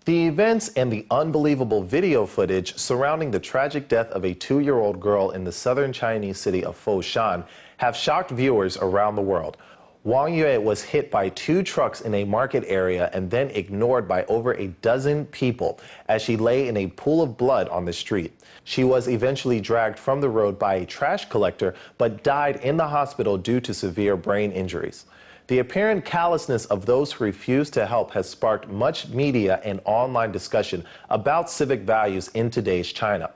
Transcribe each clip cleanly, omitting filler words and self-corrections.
The events and the unbelievable video footage surrounding the tragic death of a 2-year-old girl in the southern Chinese city of Foshan have shocked viewers around the world. Wang Yue was hit by 2 trucks in a market area and then ignored by over a dozen people as she lay in a pool of blood on the street. She was eventually dragged from the road by a trash collector but died in the hospital due to severe brain injuries. The apparent callousness of those who refuse to help has sparked much media and online discussion about civic values in today's China.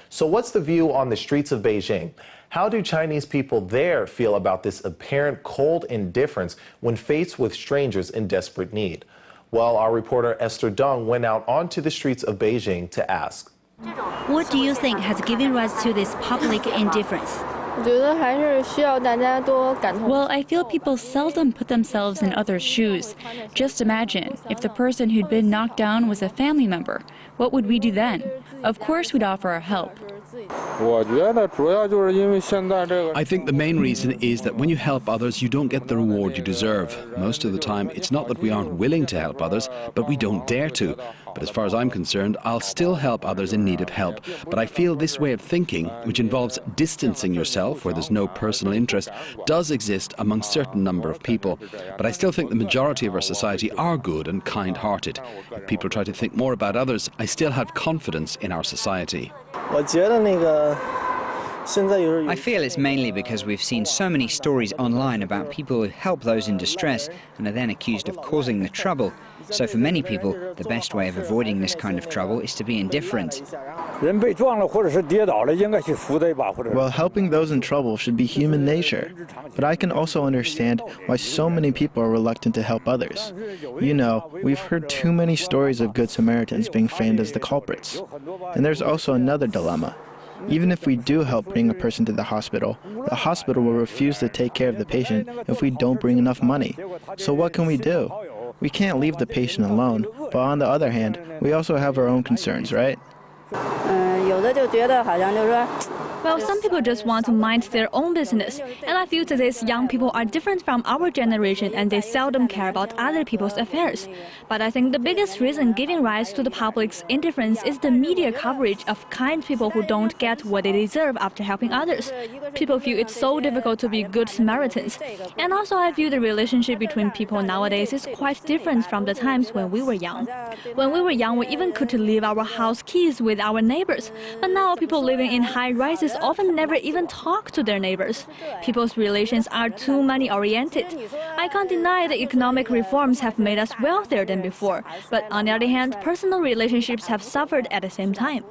So what's the view on the streets of Beijing? How do Chinese people there feel about this apparent cold indifference when faced with strangers in desperate need? Well, our reporter Esther Deng went out onto the streets of Beijing to ask. What do you think has given rise to this public indifference? Well, I feel people seldom put themselves in others' shoes. Just imagine, if the person who'd been knocked down was a family member, what would we do then? Of course we'd offer our help. I think the main reason is that when you help others, you don't get the reward you deserve. Most of the time, it's not that we aren't willing to help others, but we don't dare to. But as far as I'm concerned, I'll still help others in need of help. But I feel this way of thinking, which involves distancing yourself where there's no personal interest, does exist among a certain number of people. But I still think the majority of our society are good and kind-hearted. If people try to think more about others, I still have confidence in our society. I feel it's mainly because we've seen so many stories online about people who help those in distress and are then accused of causing the trouble. So for many people, the best way of avoiding this kind of trouble is to be indifferent. Well, helping those in trouble should be human nature. But I can also understand why so many people are reluctant to help others. You know, we've heard too many stories of Good Samaritans being framed as the culprits. And there's also another dilemma. Even if we do help bring a person to the hospital will refuse to take care of the patient if we don't bring enough money. So what can we do? We can't leave the patient alone, but on the other hand, we also have our own concerns, right? Well, some people just want to mind their own business, and I feel today's young people are different from our generation and they seldom care about other people's affairs. But I think the biggest reason giving rise to the public's indifference is the media coverage of kind people who don't get what they deserve after helping others. People feel it's so difficult to be good Samaritans. And also I feel the relationship between people nowadays is quite different from the times when we were young. When we were young, we even could leave our house keys with our neighbors. But now people living in high-rises often never even talk to their neighbors. People's relations are too money-oriented. I can't deny that economic reforms have made us wealthier than before, but on the other hand, personal relationships have suffered at the same time.